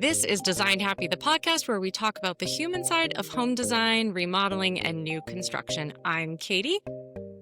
This is Design Happy, the podcast where we talk about the human side of home design, remodeling, and new construction. I'm Katie.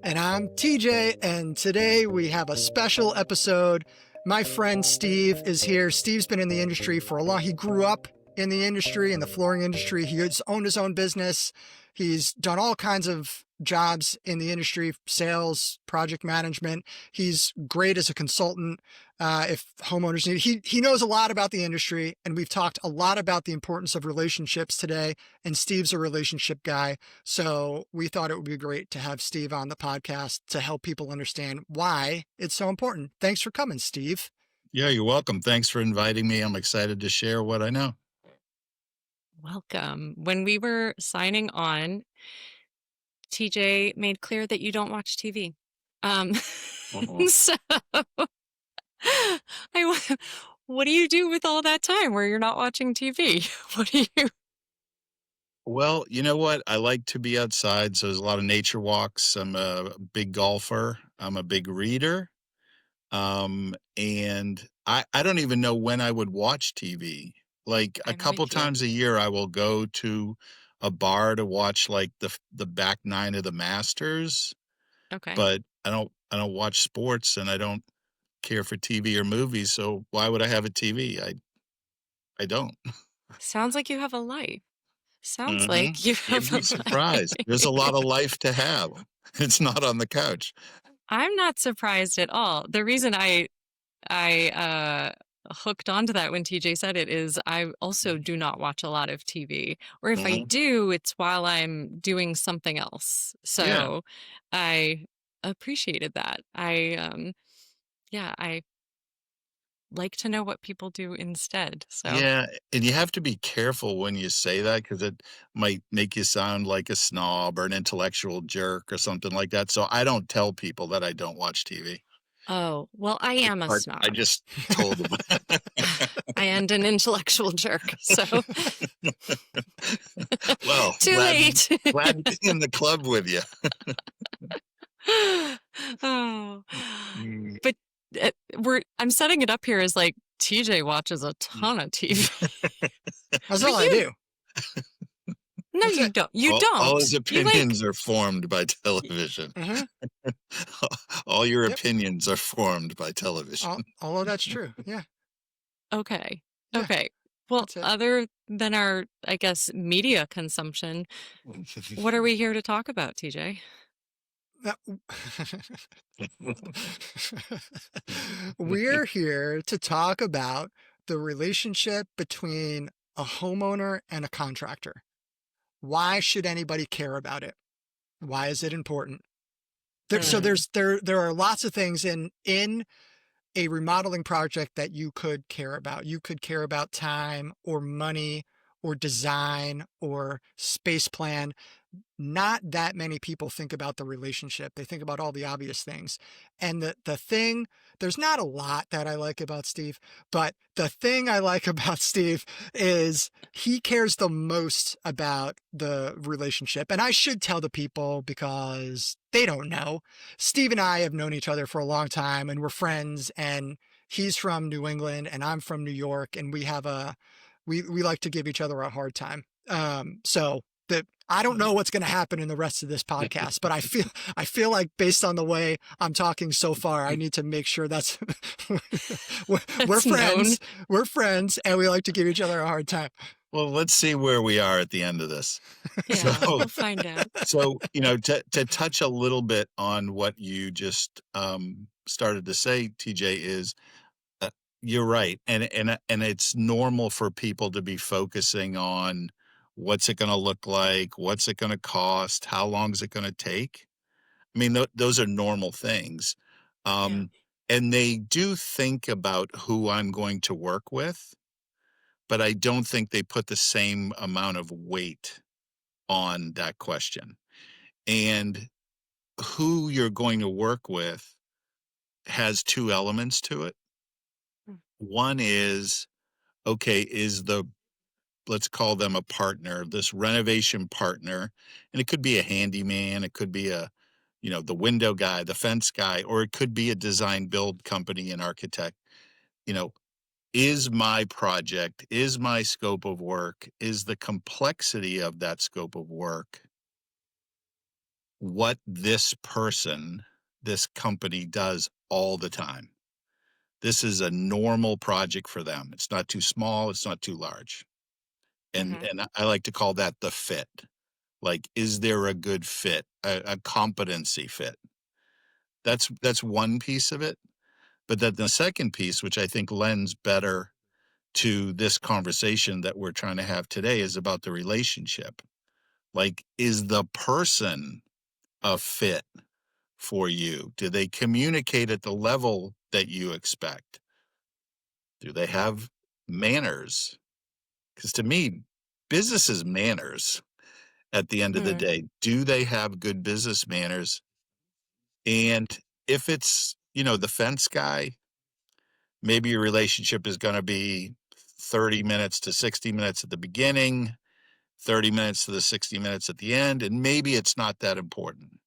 And I'm TJ, and today we have a special episode. My friend Steve is here. Steve's been in the industry for a long. He grew up in the industry, in the flooring industry. He's owned his own business. He's done all kinds of jobs in the industry, sales, project management. He's great as a consultant. If homeowners need, he knows a lot about the industry, and we've talked a lot about the importance of relationships today. And Steve's a relationship guy, so we thought it would be great to have Steve on the podcast to help people understand why it's so important. Thanks for coming, Steve. Yeah, you're welcome. Thanks for inviting me. I'm excited to share what I know. Welcome. When we were signing on, TJ made clear that you don't watch TV. So what do you do with all that time where you're not watching TV? What do you? Well, you know what? I like to be outside, so there's a lot of nature walks. I'm a big golfer. I'm a big reader. And I don't even know when I would watch TV. Like a I'm couple with you. times a year, I will go to a bar to watch like the back nine of the Masters, Okay. but I don't watch sports and I don't care for TV or movies. So why would I have a TV? I don't. Sounds like you have a life. Sounds Mhm. like you have You'd be a surprised. There's a lot of life to have. It's not on the couch. I'm not surprised at all. The reason I hooked onto that when TJ said it is I also do not watch a lot of TV. Or if I Mhm. do, it's while I'm doing something else. Yeah. So I appreciated that. I like to know what people do instead. So Yeah, and you have to be careful when you say that because it might make you sound like a snob or an intellectual jerk or something like that. So I don't tell people that I don't watch TV. oh, well, I am a I snob. just told them. And an intellectual jerk. So Well, too late. glad to be in the club with you. Oh, Mm. but I'm setting it up here as like TJ watches a ton of TV. That's But all I you- do. No, That's you it. don't. You all don't. his You like opinions are formed by television. Mhm. All your Yep. opinions are formed by television. All of that's true. Yeah, okay. Yeah, Okay. Well, that's it. other than our, I guess, media consumption, what are we here to talk about, TJ? Now- We're here to talk about the relationship between a homeowner and a contractor. Why should anybody care about it? Why is it important? So there are lots of things in a remodeling project that you could care about. You could care about time or money or design or space plan. Not that many people think about the relationship. They think about all the obvious things. And the thing, there's not a lot that I like about Steve, but the thing I like about Steve is he cares the most about the relationship. And I should tell the people because they don't know. Steve and I have known each other for a long time and we're friends, and he's from New England and I'm from New York, and we like to give each other a hard time. So that I don't know what's going to happen in the rest of this podcast, but I feel like based on the way I'm talking so far, I need to make sure that's we're That's known. friends. We're friends, and we like to give each other a hard time. Well, let's see where we are at the end of this. Yeah, So- we'll find out. So, to touch a little bit on what you just started to say, TJ, is you're right. And it's normal for people to be focusing on what's it going to look like, what's it going to cost, how long is it going to take. I mean, those are normal things. And they do think about who I'm going to work with, but I don't think they put the same amount of weight on that question. And who you're going to work with has two elements to it. One is, okay, let's call them a partner, this renovation partner, and it could be a handyman, it could be the window guy, the fence guy, or it could be a design build company, an architect. is my project, is my scope of work, is the complexity of that scope of work what this person, this company does all the time? This is a normal project for them. It's not too small, it's not too large. And Hmm. and I like to call that the fit. Like, is there a good fit, a competency fit? That's one piece of it. But then the second piece, which I think lends better to this conversation that we're trying to have today, is about the relationship. Like, is the person a fit for you? Do they communicate at the level that you expect? Do they have manners? Because to me, business is manners at the end of the Hmm. day. Do they have good business manners? And if it's, the fence guy, maybe your relationship is going to be 30 minutes to 60 minutes at the beginning, 30 minutes to the 60 minutes at the end, and maybe it's not that important.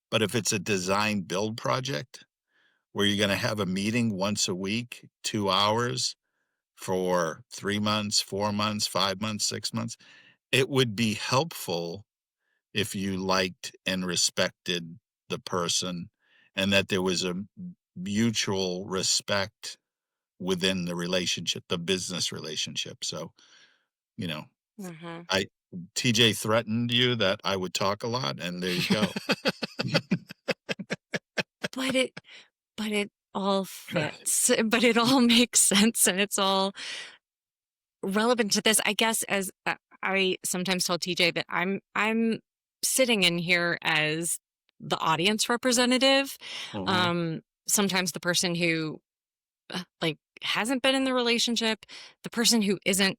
But if it's a design build project where you're going to have a meeting once a week, 2 hours for 3 months, 4 months, 5 months, 6 months, it would be helpful if you liked and respected the person and that there was a mutual respect within the relationship, the business relationship. So, you know, Hmm. I TJ threatened you that I would talk a lot, and there you go. But it all fits, but it all makes sense, and it's all relevant to this. I guess as I sometimes tell TJ that I'm sitting in here as the audience representative. Mhm. Sometimes the person who like hasn't been in the relationship, the person who isn't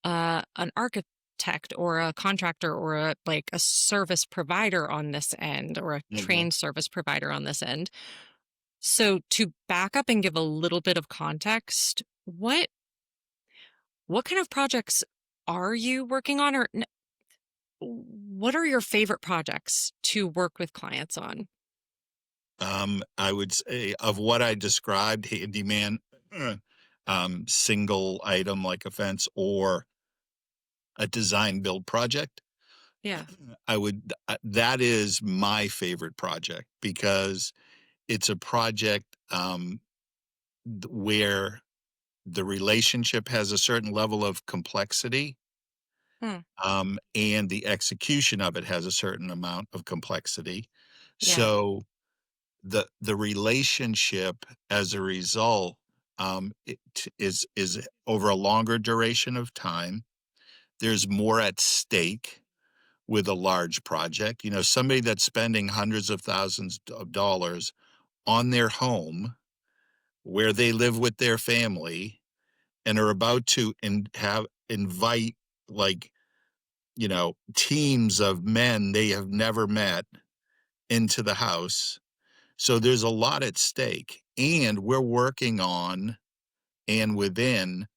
an architect or a contractor or a service provider on this end or a Mhm. trained service provider on this end. So to back up and give a little bit of context, what kind of projects are you working on, or what are your favorite projects to work with clients on? I would say of what I described, handyman, uh, single item like a fence or a design build project. Yeah. That is my favorite project because it's a project where the relationship has a certain level of complexity, Hmm. and the execution of it has a certain amount of complexity. Yeah. So the relationship as a result it is over a longer duration of time. There's more at stake with a large project. Somebody that's spending hundreds of thousands of dollars on their home where they live with their family and are about to invite, like, teams of men they have never met into the house. So there's a lot at stake, and we're working on and within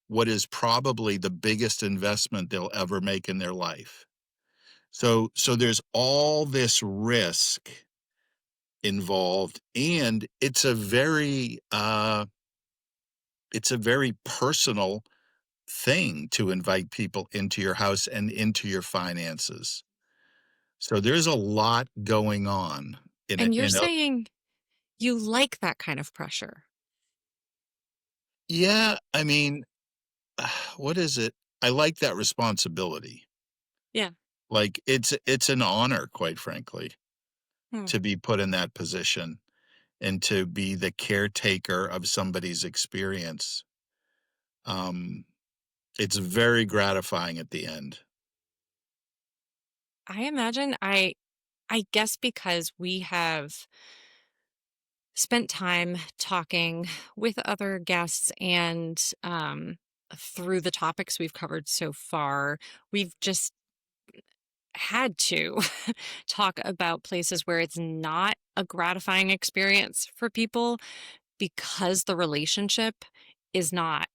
what is probably the biggest investment they'll ever make in their life. So there's all this risk involved, and it's a very personal thing to invite people into your house and into your finances. So there's a lot going on in it. And you're saying you like that kind of pressure. Yeah, I mean, what is it? I like that responsibility. Yeah. Like, it's an honor, quite frankly, Hmm. to be put in that position and to be the caretaker of somebody's experience. Um, it's very gratifying at the end. I imagine I guess because we have spent time talking with other guests and through the topics we've covered so far, we've just had to talk about places where it's not a gratifying experience for people because the relationship is not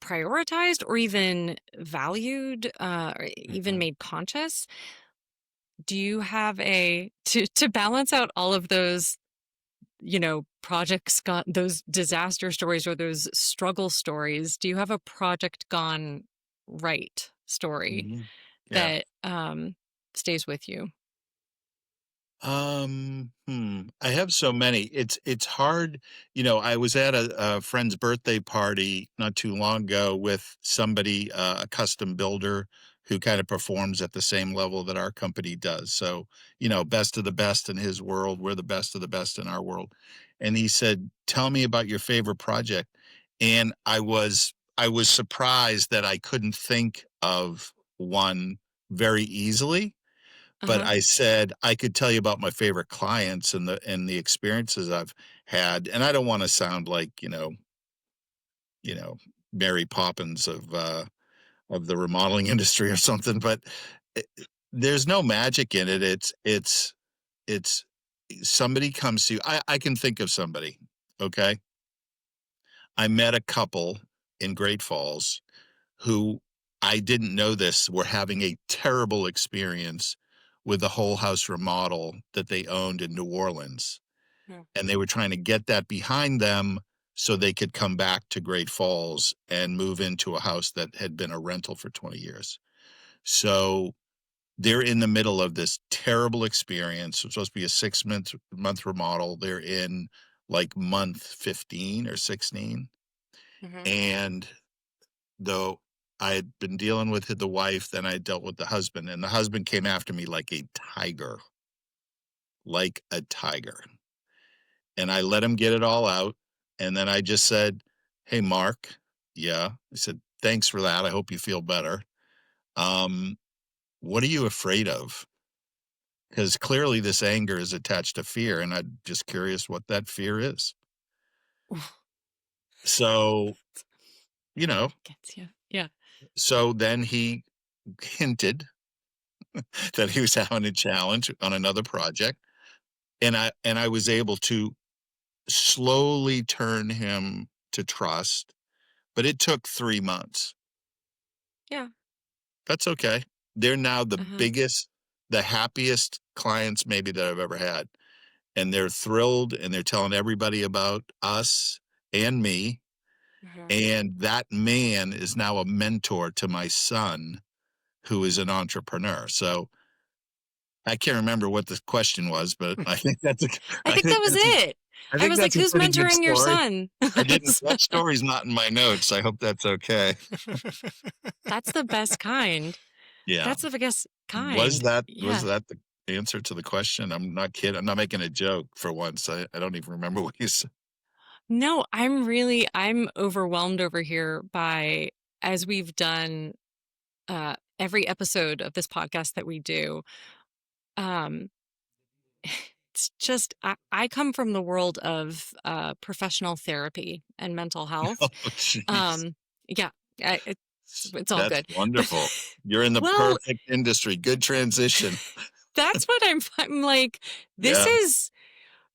prioritized or even valued, or even Mhm. made conscious. Do you have a to balance out all of those projects got those disaster stories or those struggle stories. Do you have a project gone right story Mhm. Yeah. that stays with you? I have so many. It's hard. I was at a friend's birthday party not too long ago with somebody, a custom builder who kind of performs at the same level that our company does. So, best of the best in his world. We're the best of the best in our world. And he said, "Tell me about your favorite project." And I was surprised that I couldn't think of one very easily, but Uh-huh. I said, "I could tell you about my favorite clients and the experiences I've had," and I don't wanna sound like, you know, Mary Poppins of the remodeling industry or something, but I there's no magic in it. It's somebody comes to you. I can think of somebody, okay? I met a couple in Great Falls who, I didn't know this, were having a terrible experience with the whole house remodel that they owned in New Orleans, Yeah. and they were trying to get that behind them so they could come back to Great Falls and move into a house that had been a rental for 20 years. So, they're in the middle of this terrible experience. It's supposed to be a 6-month remodel. They're in, like, month 15 or 16, Hmm. and though I had been dealing with the wife, then I dealt with the husband, and the husband came after me like a tiger. And I let him get it all out. And then I just said, "Hey, Mark." Yeah. I said, "Thanks for that. I hope you feel better. Um, what are you afraid of? Because clearly this anger is attached to fear, and I'm just curious what that fear is." So, you know, Gets you. Yeah. so then he hinted that he was having a challenge on another project. And I was able to slowly turn him to trust, but it took 3 months. Yeah. That's okay. They're now Uh-huh. the happiest clients maybe that I've ever had, and they're thrilled, and they're telling everybody about us and me, Uh-huh. and that man is now a mentor to my son, who is an entrepreneur. So, I can't remember what the question was, but I think that's a I I think think that was that's a it. I I think was like, that's a who's pretty good mentoring your story. son? I didn't That's that story's not in my notes. I hope that's okay. that's the best kind. Yeah. That's the biggest Was kind. that was Yeah. that the answer to the question? I'm not kidding. I'm not making a joke for once. I don't even remember what you said. No, I'm overwhelmed over here by as we've done every episode of this podcast that we do. Um it's just I come from the world of professional therapy and mental health. Oh, jeez. Um yeah, it's all That's good. But wonderful. You're in the well, perfect industry. Good transition. that's what I'm like, this Yeah, is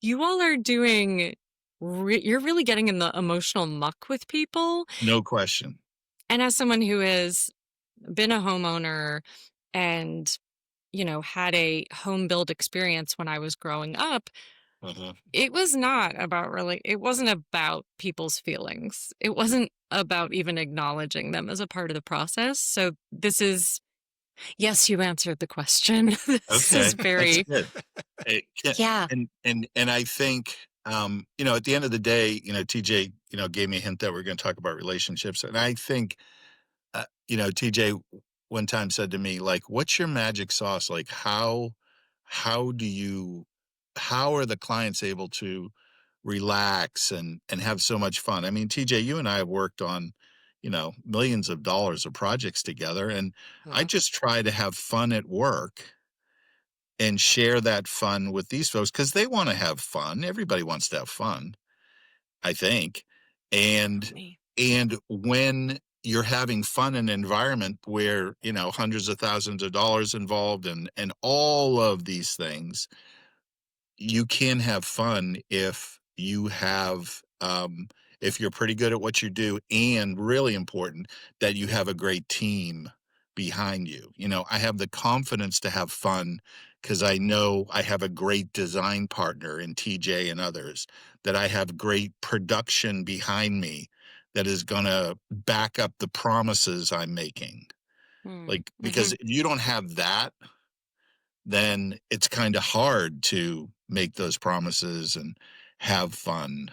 you all are doing you're really getting in the emotional muck with people. no question. And as someone who has been a homeowner and, had a home build experience when I was growing up, Uh-huh. it wasn't about people's feelings. It wasn't about even acknowledging them as a part of the process. So this is, yes, you answered the question. This is Okay, that's very, good. It ca yeah. and I think, at the end of the day, TJ, gave me a hint that we're gonna talk about relationships, and I think, TJ one time said to me, like, "What's your magic sauce? Like, how do you how are the clients able to relax and have so much fun?" I mean, TJ, you and I have worked on, millions of dollars of projects together, and I Uh-huh. just try to have fun at work and share that fun with these folks because they wanna have fun. Everybody wants to have fun, I think. And Me. and when you're having fun in an environment where, hundreds of thousands of dollars involved and all of these things, you can have fun if you're pretty good at what you do, and really important that you have a great team behind you. I have the confidence to have fun because I know I have a great design partner in TJ and others, that I have great production behind me that is gonna back up the promises I'm making. Mm. Like, because Mhm. if you don't have that, then it's kinda hard to make those promises and have fun.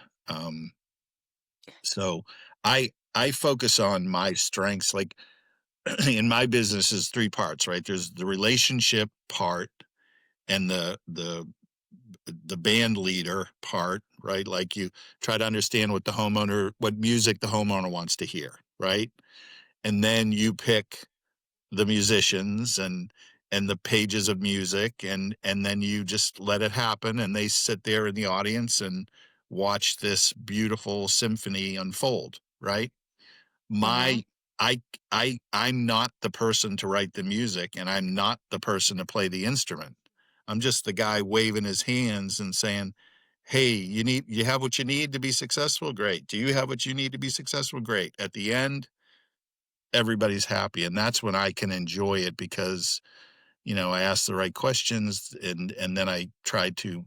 So I focus on my strengths, like, in my business is 3 parts, right? There's the relationship part and the band leader part, right? Like, you try to understand what music the homeowner wants to hear, right? And then you pick the musicians and the pages of music, and then you just let it happen, and they sit there in the audience and watch this beautiful symphony unfold, right? Mhm. My I'm not the person to write the music, and I'm not the person to play the instrument. I'm just the guy waving his hands and saying, "Hey, you have what you need to be successful? Great. Do you have what you need to be successful? Great." At the end, everybody's happy, and that's when I can enjoy it because, I ask the right questions, and then I try to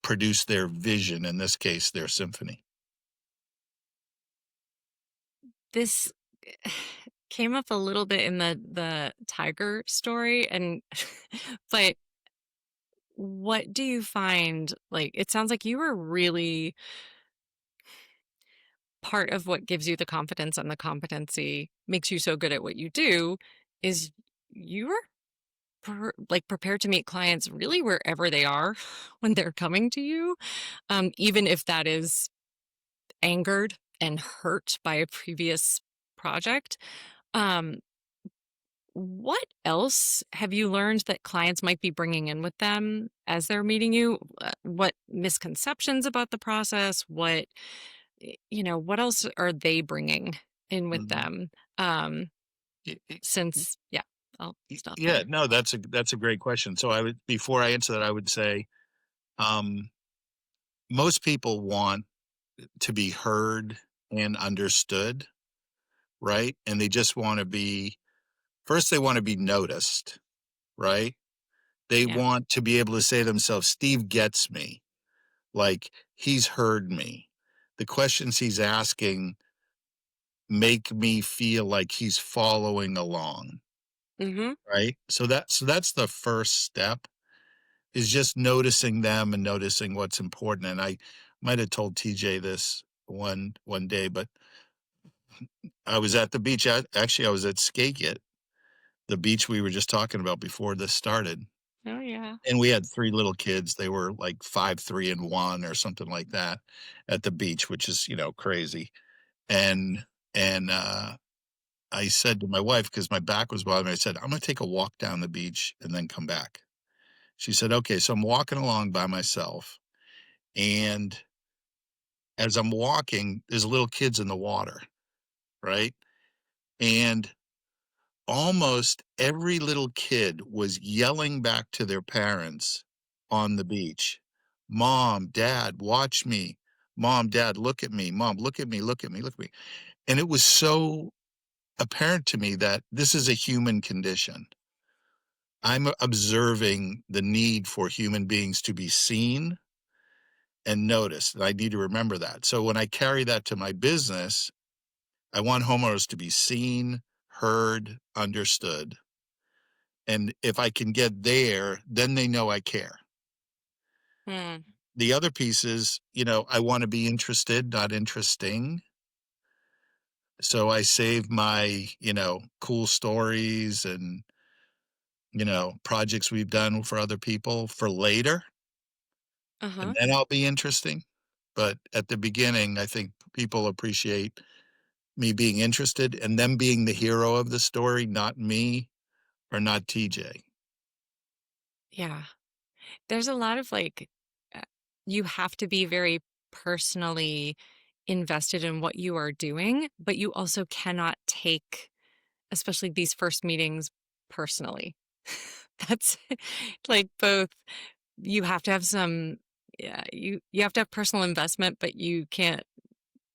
produce their vision, in this case, their symphony. This came up a little bit in the tiger story, and but what do you find, like, it sounds like you were really part of what gives you the confidence and the competency makes you so good at what you do is you are like prepared to meet clients really wherever they are when they're coming to you, even if that is angered and hurt by a previous project. Um, what else have you learned that clients might be bringing in with them as they're meeting you? What misconceptions about the process? What else are they bringing in with Mhm. them? Y y y Since, yeah, I'll y stop yeah, there. no, that's a great question. So I would before I answer that, I would say, um, most people want to be heard and understood, right? And they just wanna be first, they wanna be noticed, right? They Yeah. want to be able to say to themselves, "Steve gets me." Like, "He's heard me." The questions he's asking make me feel like he's following along, Hmm. right? So that's the first step, is just noticing them and noticing what's important, and I might have told TJ this one day, but I was at the beach, actually, I was at Skagit, the beach we were just talking about before this started, Oh, yeah. and we had 3 little kids, they were like 5, 3, and 1 or something like that at the beach, which is, crazy, and I said to my wife, because my back was bothering me, I said, "I'm gonna take a walk down the beach and then come back." She said, "Okay." So I'm walking along by myself, and as I'm walking, there's little kids in the water, right? And almost every little kid was yelling back to their parents on the beach, "Mom, Dad, watch me. Mom, Dad, look at me. Mom, look at me, look at me, look at me." And it was so apparent to me that this is a human condition. I'm observing the need for human beings to be seen and noticed, and I need to remember that. So when I carry that to my business, I want homeowners to be seen, heard, understood. And if I can get there, then they know I care. Hmm. The other piece is, I want to be interested, not interesting. So I save my, cool stories and, projects we've done for other people for later, and Uh-huh. then I'll be interesting. But at the beginning, I think people appreciate me being interested and them being the hero of the story, not me or not TJ. Yeah. There's a lot of like, uh, you have to be very personally invested in what you are doing, but you also cannot take, especially these first meetings, personally. That's like both. You have to have some, yeah, you have to have personal investment, but you can't.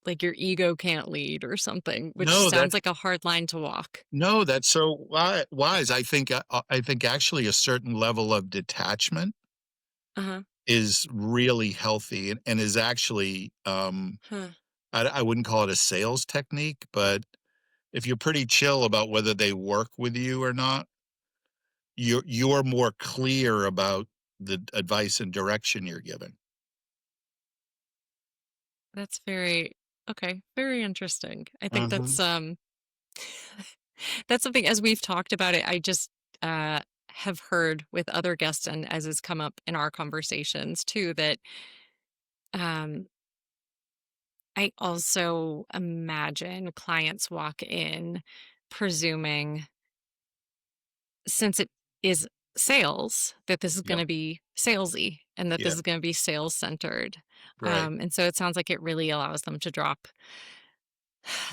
like your ego can't lead or something, which No, sounds that's like a hard line to walk. no, that's so wise. I think actually a certain level of detachment Uh-huh. is really healthy and is actually, Huh. I wouldn't call it a sales technique, but if you're pretty chill about whether they work with you or not, you're more clear about the advice and direction you're giving. That's very okay, very interesting. I think Mhm. that's something as we've talked about it, I just have heard with other guests and as has come up in our conversations too that um I also imagine clients walk in presuming since it is sales that this is going Yep. to be salesy and that this Yeah, is going to be sales centered. right. And so it sounds like it really allows them to drop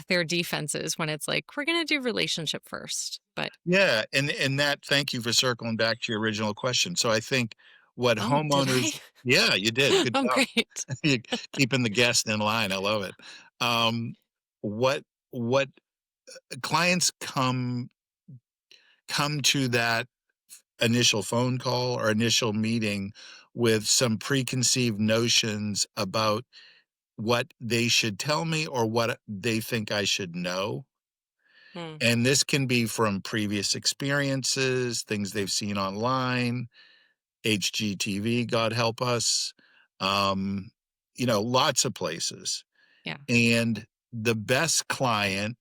their defenses when it's like, we're going to do relationship first. But Yeah, and that thank you for circling back to your original question. So I think what oh, did I? homeowners yeah, you did, good Oh, job. great. You keeping the guest in line, I love it. Um, what clients come to that initial phone call or initial meeting with some preconceived notions about what they should tell me or what they think I should know. Hmm. And this can be from previous experiences, things they've seen online, HGTV, God help us, um, lots of places. Yeah. And the best client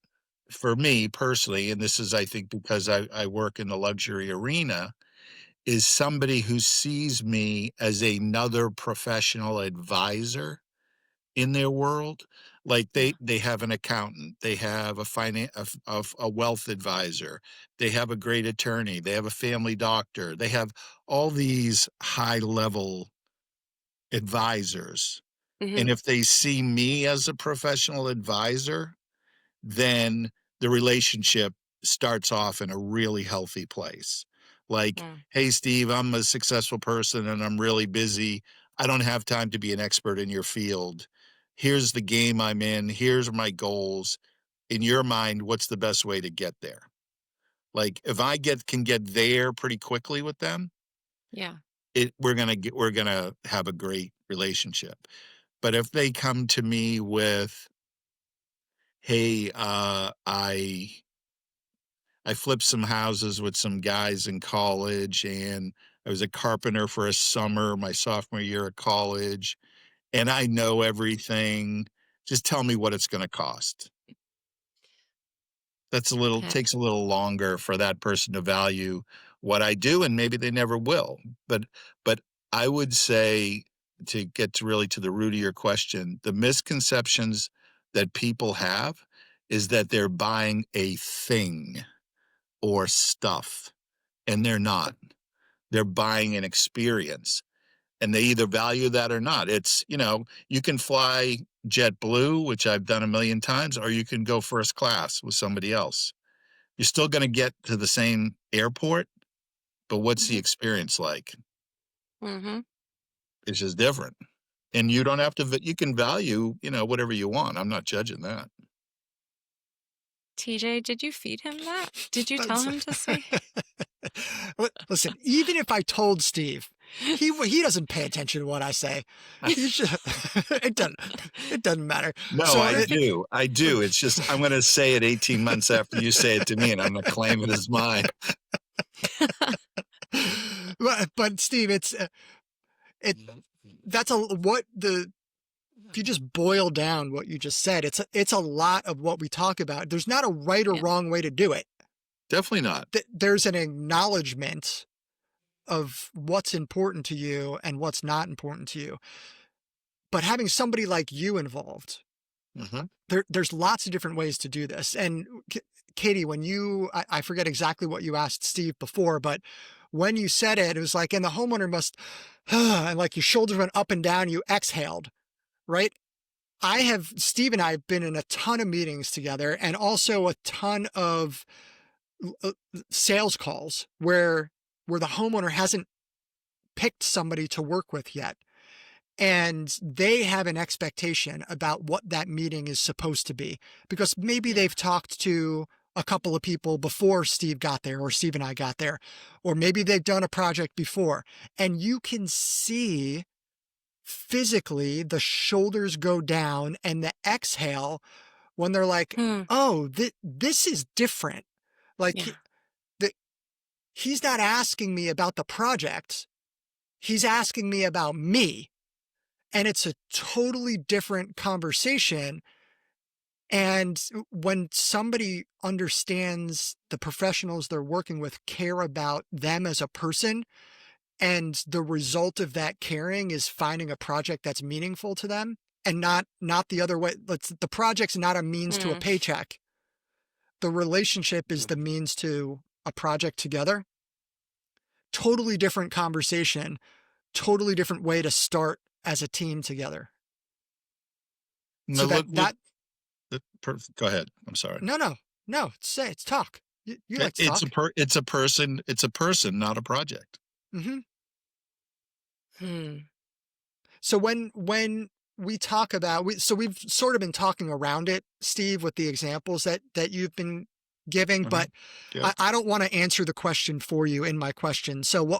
for me personally, and this is, I think, because I work in the luxury arena, is somebody who sees me as another professional advisor in their world. Like Yeah. they have an accountant, they have a finan a wealth advisor, they have a great attorney, they have a family doctor, they have all these high level advisors. And Hmm. if they see me as a professional advisor, then the relationship starts off in a really healthy place. Like, Hmm. "Hey, Steve, I'm a successful person and I'm really busy. I don't have time to be an expert in your field. Here's the game I'm in. Here's my goals. In your mind, what's the best way to get there?" Like, if I can get there pretty quickly with them, Yeah. we're gonna have a great relationship. But if they come to me with, "Hey, I flipped some houses with some guys in college, and I was a carpenter for a summer my sophomore year of college, and I know everything. Just tell me what it's gonna cost." That's a little Uh, takes a little longer for that person to value what I do, and maybe they never will. But I would say, to get to really to the root of your question, the misconceptions that people have is that they're buying a thing or stuff, and they're not. They're buying an experience, and they either value that or not. You can fly JetBlue, which I've done a million times, or you can go first class with somebody else. You're still gonna get to the same airport, but what's the mhm. experience like? Mhm. It's just different. And you don't have to you can value, whatever you want. I'm not judging that. TJ, did you feed him that? Did you tell That's him to say? listen, even if I told Steve, he doesn't pay attention to what I say. He should, it doesn't it doesn't matter. No, So I it, do. I do. It's just I'm gonna say it 18 months after you say it to me, and I'm gonna claim it as mine. but Steve, it that's a what the if you just boil down what you just said, it's a lot of what we talk about. There's not a right or Yeah. wrong way to do it. Definitely not. There's an acknowledgement of what's important to you and what's not important to you. But having somebody like you involved, Mhm. there's lots of different ways to do this. And Katie, when I forget exactly what you asked Steve before, but when you said it, it was like, and the homeowner must, and like your shoulders went up and down, you exhaled, right? Steve and I have been in a ton of meetings together and also a ton of uh, sales calls where the homeowner hasn't picked somebody to work with yet. and they have an expectation about what that meeting is supposed to be because maybe Yeah. they've talked to a couple of people before Steve got there or Steve and I got there, or maybe they've done a project before, and you can see physically the shoulders go down and the exhale when they're like, Hmm. oh, this is different. Like Yeah. the, he's not asking me about the project. He's asking me about me. And it's a totally different conversation. And when somebody understands the professionals they're working with care about them as a person, and the result of that caring is finding a project that's meaningful to them and not the other way. The project's not a means to a Hmm. paycheck. The relationship is the means to a project together. Totally different conversation, totally different way to start as a team together. No, So look, go ahead. I'm sorry. no, no, say it's talk. You like to talk. It's a person, not a project. Hmm. Hmm. So when we talk about so we've sort of been talking around it, Steve, with the examples that you've been giving, Mhm. but Yep. I don't want to answer the question for you in my question. So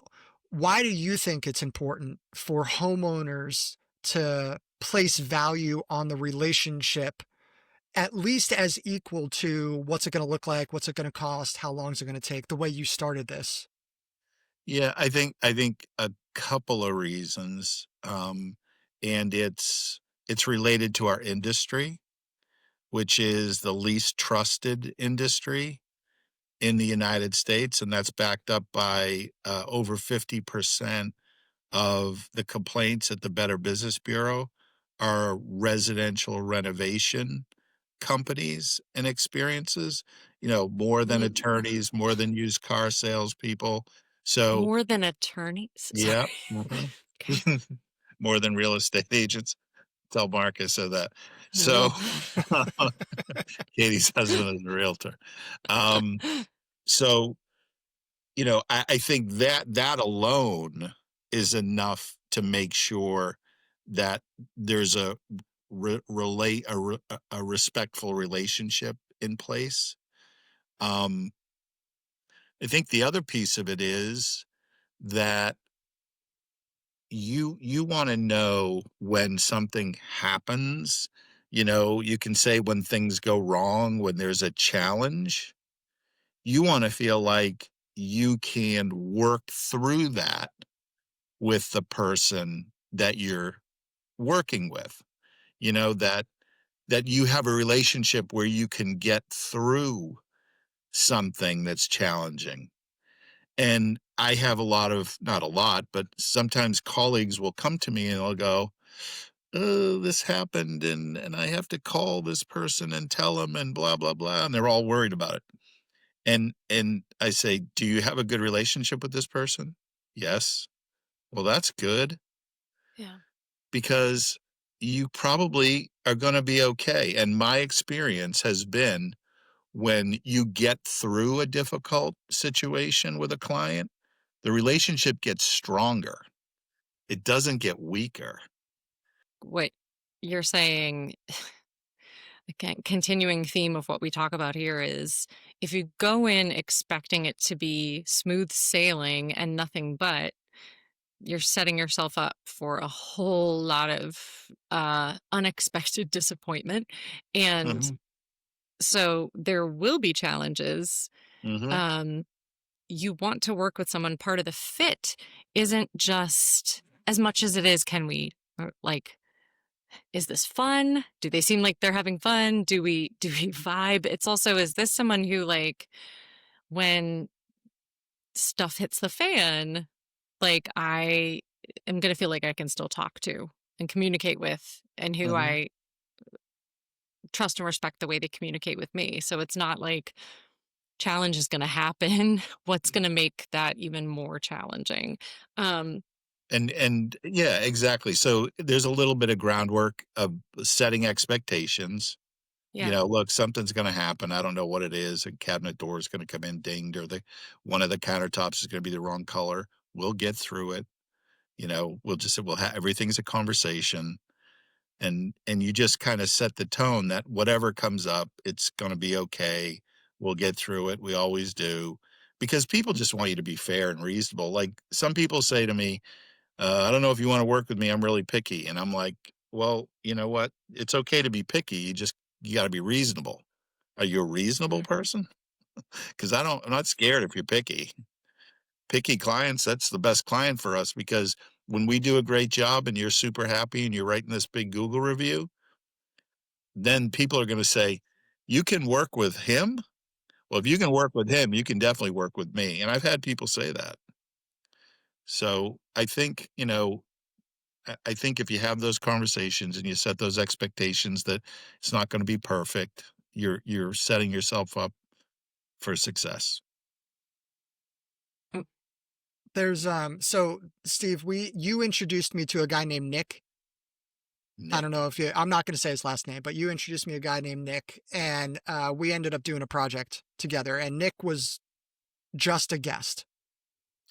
why do you think it's important for homeowners to place value on the relationship at least as equal to what's it going to look like, what's it going to cost, how long is it going to take, the way you started this? Yeah, I think a couple of reasons, and it's related to our industry, which is the least trusted industry in the United States, and that's backed up by, over 50% of the complaints at the Better Business Bureau are residential renovation companies and experiences, more than Mm, attorneys, more than used car salespeople. So, more than attorneys? Sorry. yeah, mhm. Okay. More than real estate agents. Tell Marcus said that. So, Oh. Katie's husband is a realtor. Um, so, I think that alone is enough to make sure that there's a relate a respectful relationship in place. Um, I think the other piece of it is that you want to know when something happens. You can say when things go wrong, when there's a challenge, you want to feel like you can work through that with the person that you're working with. That you have a relationship where you can get through something that's challenging. And I have a lot of, not a lot, but sometimes colleagues will come to me and they'll go, "Oh, this happened and I have to call this person and tell them and blah blah blah," and they're all worried about it. And I say, "Do you have a good relationship with this person?" "Yes." "Well, that's good Yeah. because you probably are going to be okay." And my experience has been when you get through a difficult situation with a client, the relationship gets stronger. It doesn't get weaker. What you're saying, again, continuing theme of what we talk about here is if you go in expecting it to be smooth sailing and nothing but, you're setting yourself up for a whole lot of unexpected disappointment. And Mhm, so there will be challenges. mhm. Um, you want to work with someone. Part of the fit isn't just as much as it is, can we, like, is this fun? Do they seem like they're having fun? Do we vibe? It's also, is this someone who, like, when stuff hits the fan, like, I am gonna feel like I can still talk to and communicate with, and who Mhm. I trust and respect the way they communicate with me. So it's not like challenge is gonna happen. What's gonna make that even more challenging? Um, And yeah, exactly. So there's a little bit of groundwork of setting expectations. yeah, Look, something's gonna happen. I don't know what it is. A cabinet door is gonna come in dinged, or one of the countertops is gonna be the wrong color. We'll get through it. We'll just say, "Well, everything's a conversation," and you just kinda set the tone that whatever comes up, it's gonna be okay. We'll get through it. We always do. Because people just want you to be fair and reasonable. Like, some people say to me, "I don't know if you wanna work with me. I'm really picky." And I'm like, "Well, you know what? It's okay to be picky. You gotta be reasonable. Are you a reasonable Mhm. person? Because I'm not scared if you're picky. Picky clients, that's the best client for us because when we do a great job and you're super happy and you're writing this big Google review, then people are gonna say, "You can work with him? Well, if you can work with him, you can definitely work with me." And I've had people say that. So, I think if you have those conversations and you set those expectations that it's not gonna be perfect, you're setting yourself up for success. Mm. There's so Steve, we you introduced me to a guy named Nick. I don't Nick. know if you I'm not going to say his last name, but you introduced me to a guy named Nick, and we ended up doing a project together, and Nick was just a guest.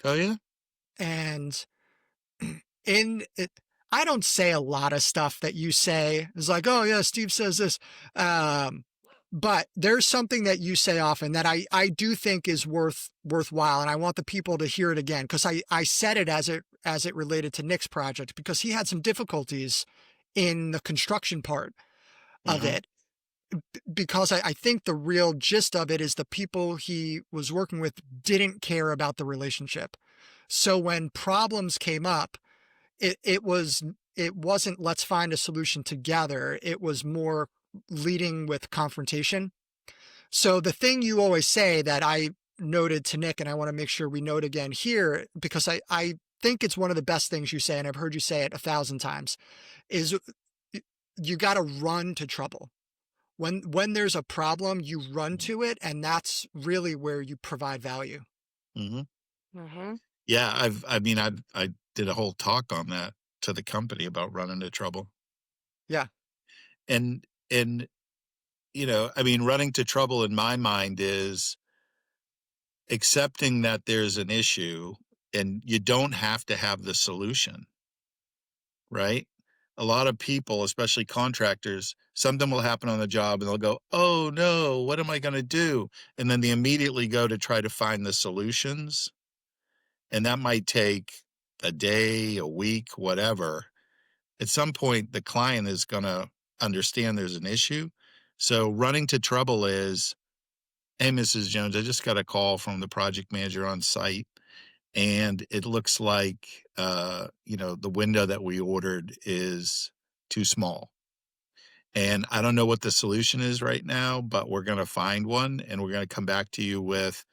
Oh, yeah? And in it, I don't say a lot of stuff that you say. It's like, oh yeah, Steve says this. Um, but there's something that you say often that I do think is worthwhile, and I want the people to hear it again because I said it as it related to Nick's project because he had some difficulties in the construction part of Mhm, it because I think the real gist of it is the people he was working with didn't care about the relationship. So when problems came up, it wasn't let's find a solution together. It was more leading with confrontation. So the thing you always say that I noted to Nick, and I want to make sure we note again here, because I think it's one of the best things you say, and I've heard you say it 1,000 times, is you got to run to trouble. When there's a problem, you run mhm, to it, and that's really where you provide value. mhm. Mhm. Yeah, I did a whole talk on that to the company about running into trouble. Yeah. And, running to trouble in my mind is accepting that there's an issue and you don't have to have the solution, right? A lot of people, especially contractors, something will happen on the job and they'll go, "Oh no, what am I gonna do?" And then they immediately go to try to find the solutions, and that might take a day, a week, whatever. At some point, the client is gonna understand there's an issue. So running to trouble is, "Hey, Mrs. Jones, I just got a call from the project manager on site, and it looks like, the window that we ordered is too small. And I don't know what the solution is right now, but we're gonna find one, and we're gonna come back to you with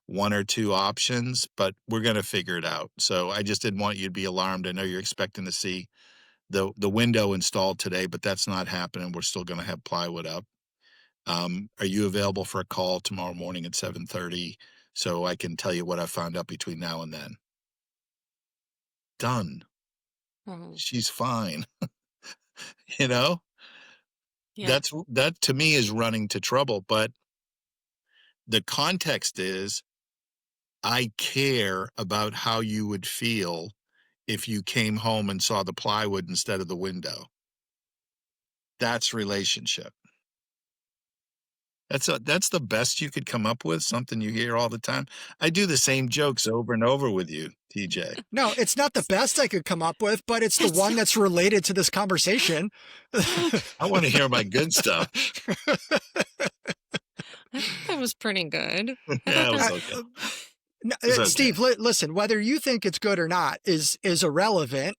1 or 2 options, but we're gonna figure it out. So I just didn't want you to be alarmed. I know you're expecting to see the window installed today, but that's not happening. We're still gonna have plywood up. Are you available for a call tomorrow morning at 7:30 so I can tell you what I found out between now and then?" Done. Mhm. She's fine, you know? Yeah. That to me is running to trouble, but the context is, I care about how you would feel if you came home and saw the plywood instead of the window. That's relationship. That's the best you could come up with, something you hear all the time? I do the same jokes over and over with you, TJ. No, it's not the best I could come up with, but it's the It's one that's related to this conversation. I wanna hear my good stuff. I thought that was pretty good. I thought Yeah, it was Uh, that okay. uh, no, It's okay. Steve, listen, whether you think it's good or not is irrelevant.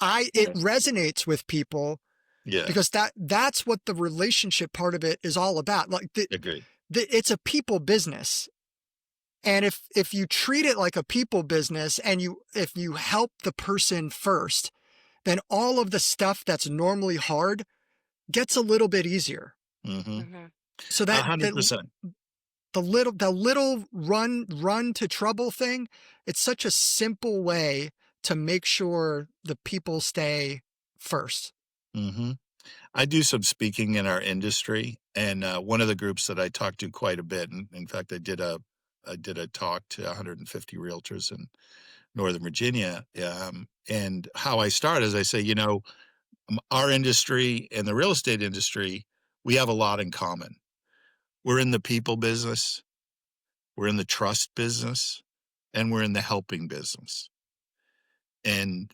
It yeah. resonates with people Yeah, because that's what the relationship part of it is all about. Like agreed. it's a people business. And if you treat it like a people business and if you help the person first, then all of the stuff that's normally hard gets a little bit easier. Mhm. Mhm. So that 100%. the little run to trouble thing, it's such a simple way to make sure the people stay first. Mhm. I do some speaking in our industry, and, one of the groups that I talk to quite a bit, and in fact, I did a talk to 150 realtors, and Northern Virginia, and how I start is I say, our industry and the real estate industry, we have a lot in common. We're in the people business, we're in the trust business, and we're in the helping business. And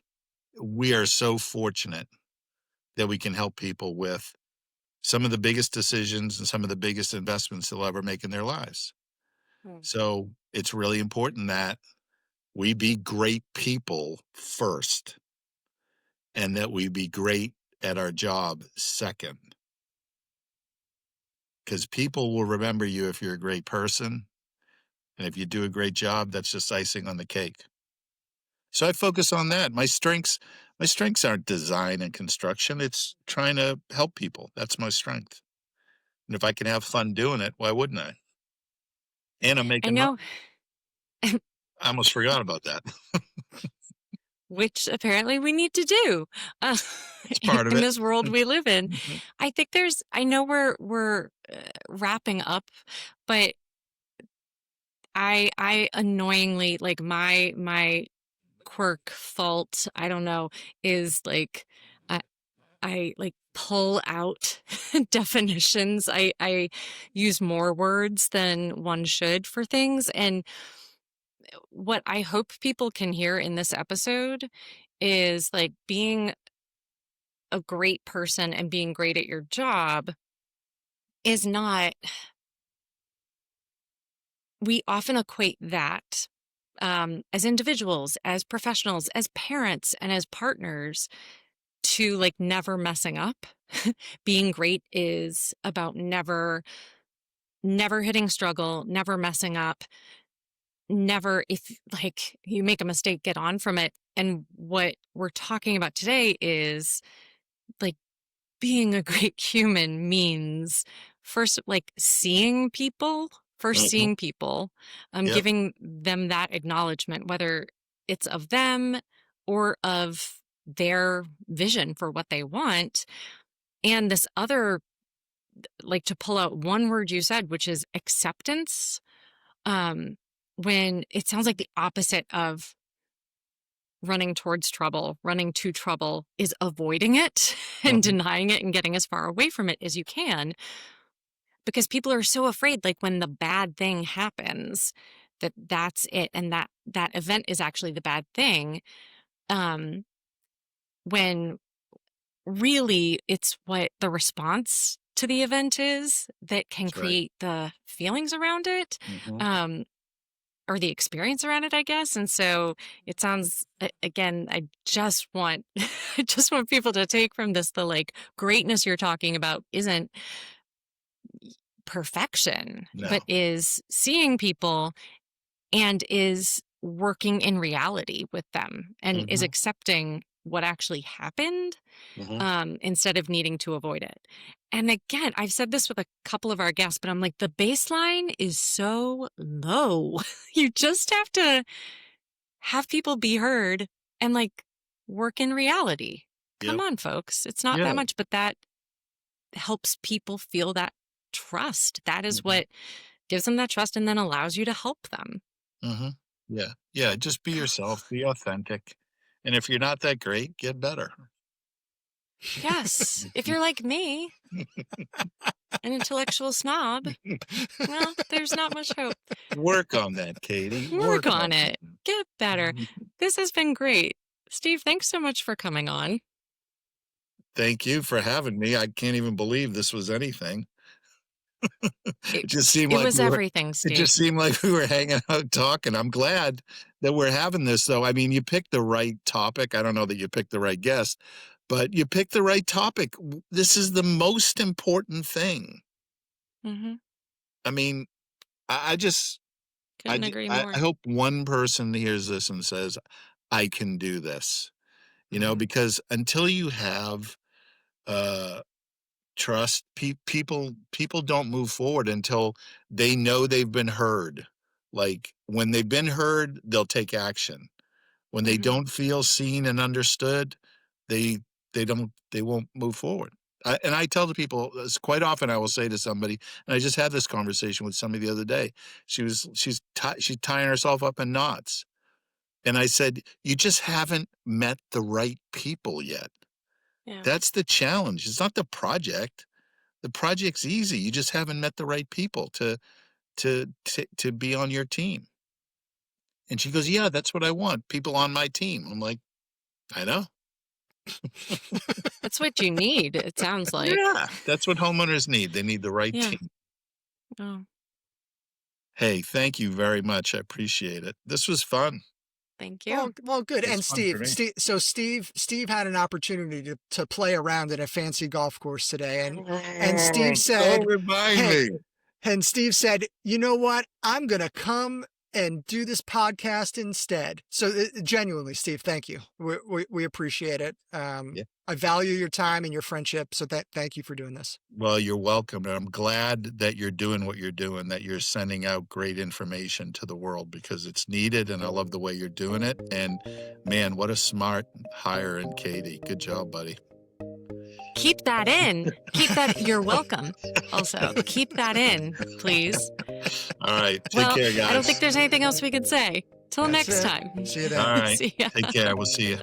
we are so fortunate that we can help people with some of the biggest decisions and some of the biggest investments they'll ever make in their lives. Mm. So it's really important that we be great people first and that we be great at our job second. Because people will remember you if you're a great person. And if you do a great job, that's just icing on the cake. So I focus on that. My strengths aren't design and construction. It's trying to help people. That's my strength. And if I can have fun doing it, why wouldn't I? And I'm I making know, money. I almost forgot about that. which apparently we need to do uh, It's part of in it. this world we live in. Mhm. I know we're wrapping up, but I annoyingly like my quirk fault, I don't know, is like I I like pull out definitions. I use more words than one should for things. And what I hope people can hear in this episode is like being a great person and being great at your job is not, we often equate that as individuals, as professionals, as parents, and as partners to like never messing up. Being great is about never hitting struggle, never messing up, never, if like you make a mistake, get on from it. And what we're talking about today is like being a great human means first, like seeing people, first Mhm. seeing people, Yep. giving them that acknowledgement, whether it's of them or of their vision for what they want. And this other, like to pull out one word you said, which is acceptance. Um, when it sounds like the opposite of running towards trouble, running to trouble is avoiding it and Mhm. denying it and getting as far away from it as you can, because people are so afraid like when the bad thing happens that that's it and that event is actually the bad thing, um when really it's what the response to the event is that can That's right. create the feelings around it, Mhm. um or the experience around it, I guess. And so it sounds again, I just want I just want people to take from this the like greatness you're talking about isn't perfection, but No. is seeing people and is working in reality with them and is Mhm. accepting what actually happened, Mhm. instead of needing to avoid it. And again, I've said this with a couple of our guests, but I'm like, the baseline is so low. You just have to have people be heard and like work in reality. Come Yep. on, folks. It's not that Yeah. much, but that helps people feel that trust. That is Mhm. what gives them that trust and then allows you to help them. Mhm. Yeah. Yeah, just be yourself, be authentic, and if you're not that great, get better. Yes. If you're like me, an intellectual snob, well, there's not much hope. Work on that, Katie, Work work on on it. that. Get better. Mhm. This has been great. Steve, thanks so much for coming on. Thank you for having me, I can't even believe this was anything. It, It just seemed it like was we were everything, it Steve. just seemed like we were hanging out talking. I'm glad that we're having this, though. I mean, you picked the right topic. I don't know that you picked the right guest, but you picked the right topic. This is the most important thing. Hmm. I mean, I just Couldn't agree I more. hope one person hears this and says, "I can do this," Mhm. because until you have, uh trust, people don't move forward until they know they've been heard. Like, when they've been heard, they'll take action. When they Hmm. don't feel seen and understood, they they won't move forward. And I tell the people this quite often. I will say to somebody, and I just had this conversation with somebody the other day. She's tying herself up in knots, And I said, "You just haven't met the right people yet. Yeah. That's the challenge. It's not the project. The project's easy. You just haven't met the right people to be on your team." And she goes, "Yeah, that's what I want. People on my team." I'm like, "I know. That's what you need, it sounds like. Yeah, that's what homeowners need. They need the right Yeah. team." Oh, Hey, thank you very much. I appreciate it. This was fun. thank Well, you. well, good. It's And fun for Steve, me. Steve had an opportunity to play around at a fancy golf course today, and Steve Don't said, remind "Hey," me. and Steve said, "You know what? I'm gonna come and do this podcast instead." So genuinely, Steve, thank you. We appreciate it. Yeah. I value your time and your friendship. So thank you for doing this. Well, you're welcome, and I'm glad that you're doing what you're doing, that you're sending out great information to the world because it's needed, and I love the way you're doing it, and man, what a smart hire in Katie. Good job, buddy. Keep that in. Keep that you're welcome. Also, keep that in, please. All right, take Well, care, I don't guys. think there's anything else we could say. Till That's next it. time. See you All then. right, See ya. take care. We'll see you.